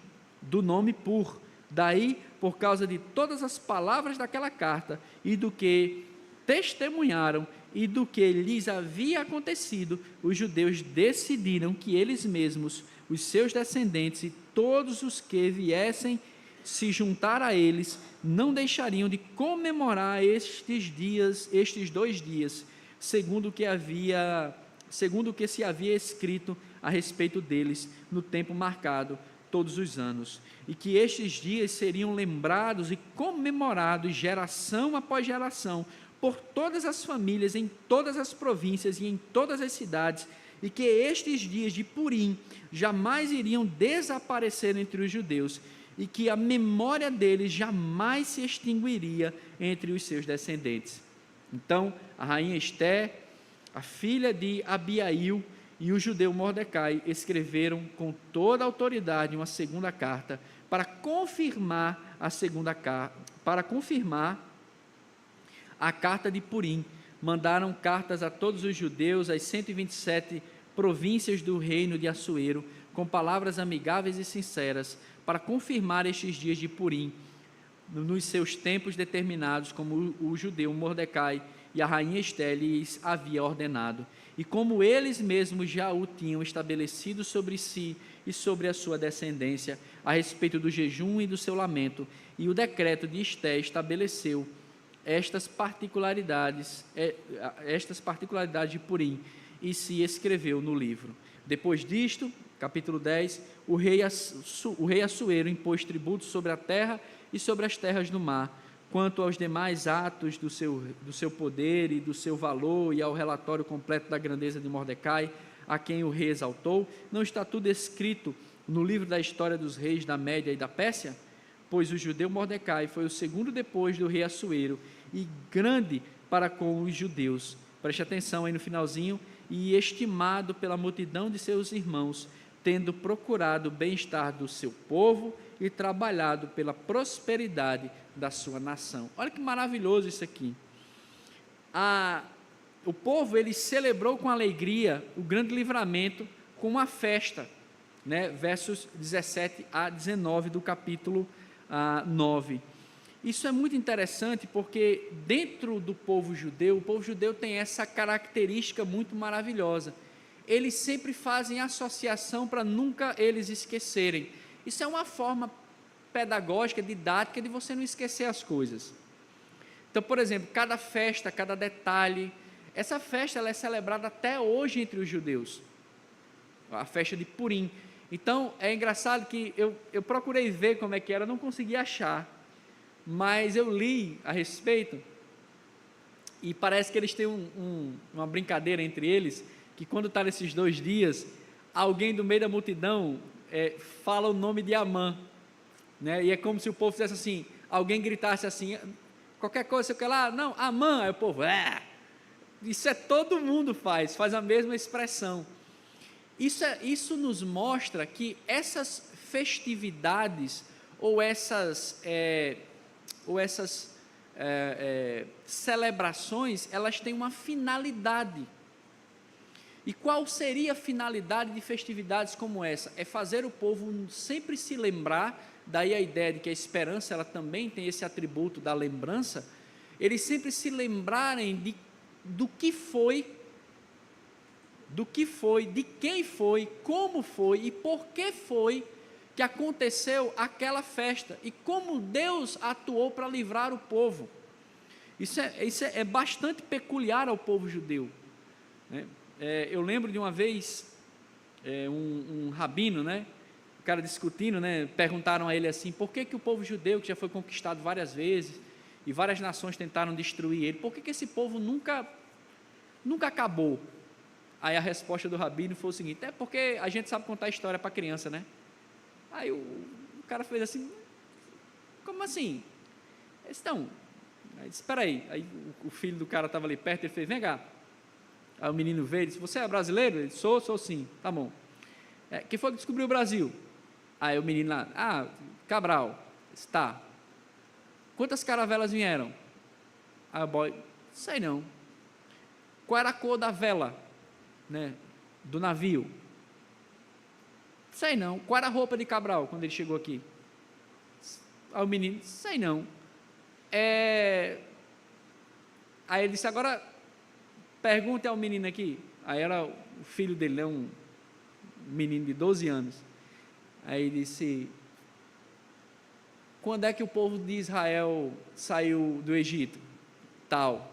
do nome Pur. Daí, por causa de todas as palavras daquela carta, e do que testemunharam, e do que lhes havia acontecido, os judeus decidiram que eles mesmos, os seus descendentes e todos os que viessem se juntar a eles, não deixariam de comemorar estes 2 dias, segundo o que se havia escrito a respeito deles no tempo marcado todos os anos, e que estes dias seriam lembrados e comemorados geração após geração por todas as famílias em todas as províncias e em todas as cidades, e que estes dias de Purim jamais iriam desaparecer entre os judeus, e que a memória deles jamais se extinguiria entre os seus descendentes. Então, a rainha Esté, a filha de Abiail, e o judeu Mordecai escreveram com toda a autoridade uma segunda carta para confirmar a carta de Purim. Mandaram cartas a todos os judeus, às 127 províncias do reino de Assuero, com palavras amigáveis e sinceras, para confirmar estes dias de Purim, nos seus tempos determinados, como o judeu Mordecai e a rainha Esté lhes havia ordenado, e como eles mesmos já o tinham estabelecido sobre si e sobre a sua descendência, a respeito do jejum e do seu lamento, e o decreto de Esté estabeleceu estas particularidades de Purim, e se escreveu no livro. Depois disto, capítulo 10, o rei Assuero impôs tributos sobre a terra e sobre as terras do mar. Quanto aos demais atos do seu poder e do seu valor, e ao relatório completo da grandeza de Mordecai, a quem o rei exaltou, não está tudo escrito no livro da história dos reis da Média e da Pérsia? Pois o judeu Mordecai foi o segundo depois do rei Assuero, e grande para com os judeus. Preste atenção aí no finalzinho. E estimado pela multidão de seus irmãos, tendo procurado o bem-estar do seu povo e trabalhado pela prosperidade da sua nação. Olha que maravilhoso isso aqui. O povo, ele celebrou com alegria o grande livramento com uma festa, né? Versos 17 a 19 do capítulo 9. Isso é muito interessante porque dentro do povo judeu, o povo judeu tem essa característica muito maravilhosa. Eles sempre fazem associação para nunca eles esquecerem. Isso é uma forma pedagógica, didática de você não esquecer as coisas. Então, por exemplo, cada festa, cada detalhe, essa festa ela é celebrada até hoje entre os judeus. A festa de Purim. Então, é engraçado que eu procurei ver como é que era, não consegui achar. Mas eu li a respeito, E parece que eles têm uma brincadeira entre eles, que quando está nesses 2 dias, alguém do meio da multidão fala o nome de Amã, né? E é como se o povo fizesse assim, alguém gritasse assim, qualquer coisa, sei o que lá, não, Amã, aí o povo, isso todo mundo faz a mesma expressão. Isso nos mostra que essas festividades, ou essas celebrações, elas têm uma finalidade. E qual seria a finalidade de festividades como essa? É fazer o povo sempre se lembrar, daí a ideia de que a esperança ela também tem esse atributo da lembrança, eles sempre se lembrarem do que foi, de quem foi, como foi e por que foi que aconteceu aquela festa e como Deus atuou para livrar o povo. Isso é bastante peculiar ao povo judeu, né? Eu lembro de uma vez, um rabino, né, o cara discutindo, né, perguntaram a ele assim, por que o povo judeu, que já foi conquistado várias vezes, e várias nações tentaram destruir ele, por que esse povo nunca acabou? Aí a resposta do rabino foi o seguinte, porque a gente sabe contar história para criança, né? Aí o cara fez assim, como assim? Então, espera aí o filho do cara estava ali perto, ele fez, vem cá. Aí o menino veio e disse, você é brasileiro? Ele disse, sou sim, tá bom. Quem foi que descobriu o Brasil? Aí o menino lá, Cabral. Disse, tá. Quantas caravelas vieram? Aí o boy, sei não. Qual era a cor da vela, né, do navio? Sei não. Qual era a roupa de Cabral quando ele chegou aqui? Aí o menino, sei não. Aí ele disse, agora pergunte ao menino aqui. Aí era o filho dele, né, um menino de 12 anos. Aí ele disse, quando é que o povo de Israel saiu do Egito? Tal.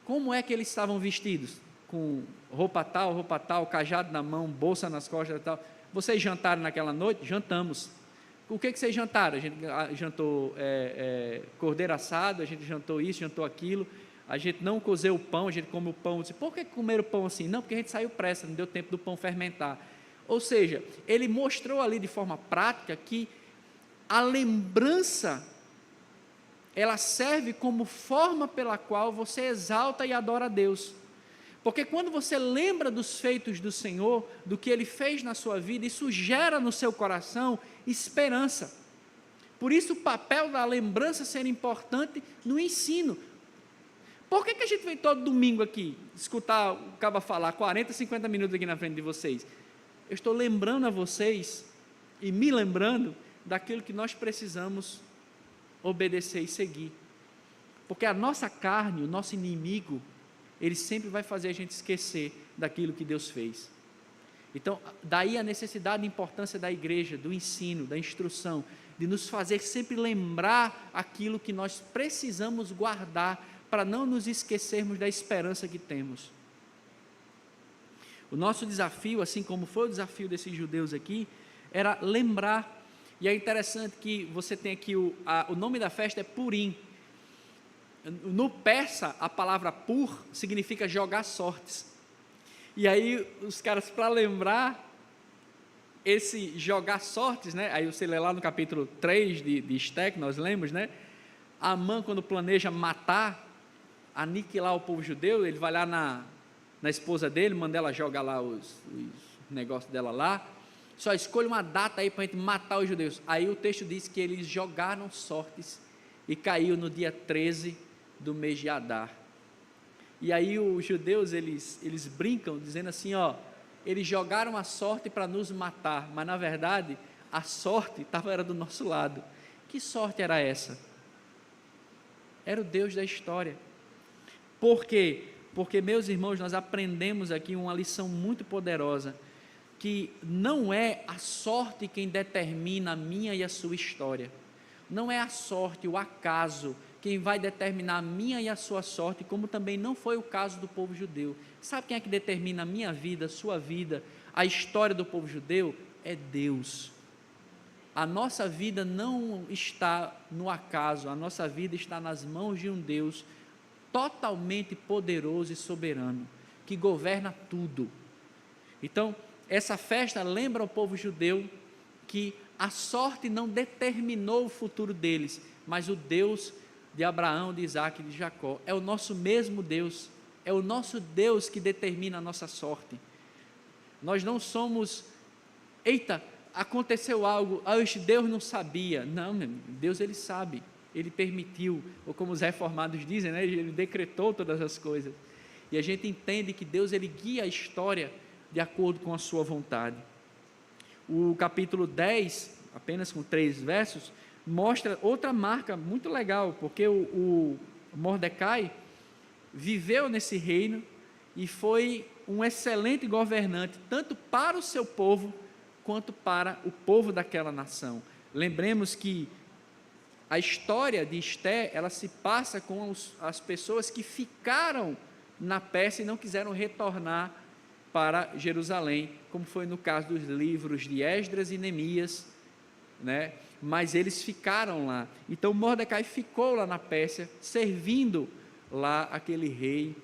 Como é que eles estavam vestidos? Com roupa tal, cajado na mão, bolsa nas costas e tal. Vocês jantaram naquela noite? Jantamos. O que vocês jantaram? A gente jantou cordeiro assado, a gente jantou isso, jantou aquilo. A gente não cozeu o pão, a gente come o pão. Disse, por que comer o pão assim? Não, porque a gente saiu pressa, não deu tempo do pão fermentar. Ou seja, ele mostrou ali de forma prática que a lembrança, ela serve como forma pela qual você exalta e adora a Deus. Porque quando você lembra dos feitos do Senhor, do que Ele fez na sua vida, isso gera no seu coração esperança. Por isso o papel da lembrança ser importante no ensino. Por que a gente vem todo domingo aqui, escutar o cara falar 40, 50 minutos aqui na frente de vocês? Eu estou lembrando a vocês e me lembrando daquilo que nós precisamos obedecer e seguir. Porque a nossa carne, o nosso inimigo, ele sempre vai fazer a gente esquecer daquilo que Deus fez. Então, daí a necessidade e importância da igreja, do ensino, da instrução, de nos fazer sempre lembrar aquilo que nós precisamos guardar para não nos esquecermos da esperança que temos. O nosso desafio, assim como foi o desafio desses judeus aqui, era lembrar. E é interessante que você tem aqui o nome da festa é Purim. No persa, a palavra pur significa jogar sortes. E aí, os caras, para lembrar esse jogar sortes, né? Aí você lê lá no capítulo 3 de Esther, que nós lemos, né? Amã, quando planeja matar, aniquilar o povo judeu, ele vai lá na esposa dele, manda ela jogar lá os negócios dela lá, só escolhe uma data aí para a gente matar os judeus. Aí o texto diz que eles jogaram sortes e caiu no dia 13 do mês de Adar. E aí os judeus, eles brincam, dizendo assim, eles jogaram a sorte para nos matar, mas na verdade, a sorte era do nosso lado. Que sorte era essa? Era o Deus da história. Por quê? Porque, meus irmãos, nós aprendemos aqui uma lição muito poderosa, que não é a sorte quem determina a minha e a sua história. Não é a sorte, o acaso, quem vai determinar a minha e a sua sorte, como também não foi o caso do povo judeu. Sabe quem é que determina a minha vida, a sua vida, a história do povo judeu? É Deus. A nossa vida não está no acaso, a nossa vida está nas mãos de um Deus totalmente poderoso e soberano, que governa tudo. Então, essa festa lembra ao povo judeu que a sorte não determinou o futuro deles, mas o Deus de Abraão, de Isaac e de Jacó. É o nosso mesmo Deus, é o nosso Deus que determina a nossa sorte. Nós não somos, eita, aconteceu algo, Deus não sabia. Não, Deus ele sabe, ele permitiu, ou como os reformados dizem, né, ele decretou todas as coisas. E a gente entende que Deus ele guia a história de acordo com a sua vontade. O capítulo 10, apenas com 3 versos, mostra outra marca muito legal, porque o Mordecai viveu nesse reino e foi um excelente governante, tanto para o seu povo, quanto para o povo daquela nação. Lembremos que a história de Esté, ela se passa com as pessoas que ficaram na Pérsia e não quiseram retornar para Jerusalém, como foi no caso dos livros de Esdras e Neemias, né? Mas eles ficaram lá. Então Mordecai ficou lá na Pérsia, servindo lá aquele rei,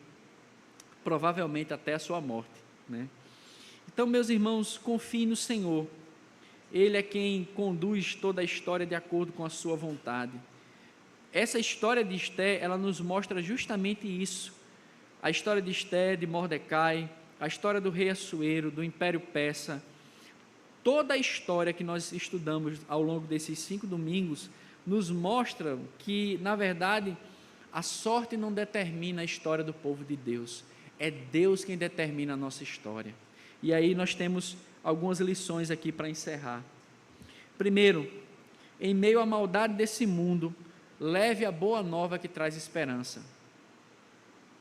provavelmente até a sua morte, né? Então, meus irmãos, confiem no Senhor. Ele é quem conduz toda a história de acordo com a sua vontade. Essa história de Esté, ela nos mostra justamente isso. A história de Esté, de Mordecai, a história do rei Assuero, do Império Persa, toda a história que nós estudamos ao longo desses 5 domingos, nos mostra que, na verdade, a sorte não determina a história do povo de Deus, é Deus quem determina a nossa história. E aí nós temos algumas lições aqui para encerrar. Primeiro, em meio à maldade desse mundo, leve a boa nova que traz esperança.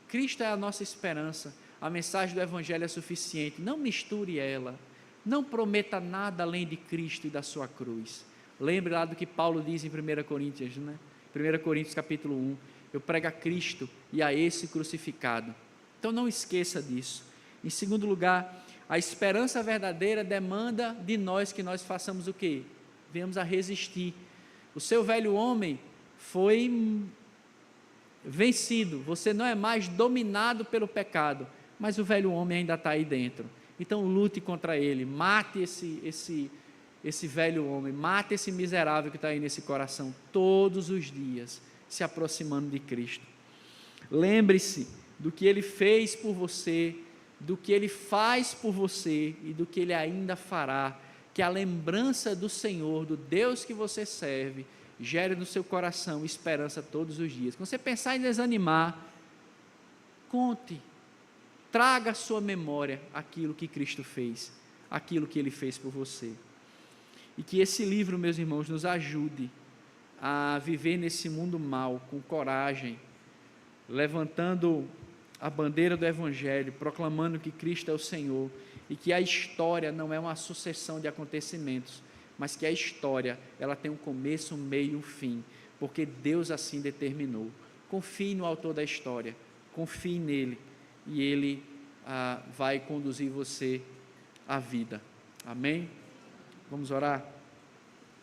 Cristo é a nossa esperança, a mensagem do Evangelho é suficiente, não misture ela, não prometa nada além de Cristo e da sua cruz. Lembre lá do que Paulo diz em 1 Coríntios, né? 1 Coríntios capítulo 1, eu prego a Cristo e a esse crucificado. Então não esqueça disso. Em segundo lugar, a esperança verdadeira demanda de nós que nós façamos o quê? Venhamos a resistir. O seu velho homem foi vencido, você não é mais dominado pelo pecado, mas o velho homem ainda está aí dentro. Então lute contra ele, mate esse velho homem, mate esse miserável que está aí nesse coração, todos os dias, se aproximando de Cristo. Lembre-se do que ele fez por você, do que ele faz por você e do que ele ainda fará, que a lembrança do Senhor, do Deus que você serve, gere no seu coração esperança todos os dias. Quando você pensar em desanimar, conte, traga à sua memória aquilo que Cristo fez, aquilo que ele fez por você. E que esse livro, meus irmãos, nos ajude a viver nesse mundo mau com coragem, levantando a bandeira do Evangelho, proclamando que Cristo é o Senhor e que a história não é uma sucessão de acontecimentos, mas que a história ela tem um começo, um meio e um fim, porque Deus assim determinou. Confie no autor da história, confie nele e ele vai conduzir você à vida. Amém? Vamos orar?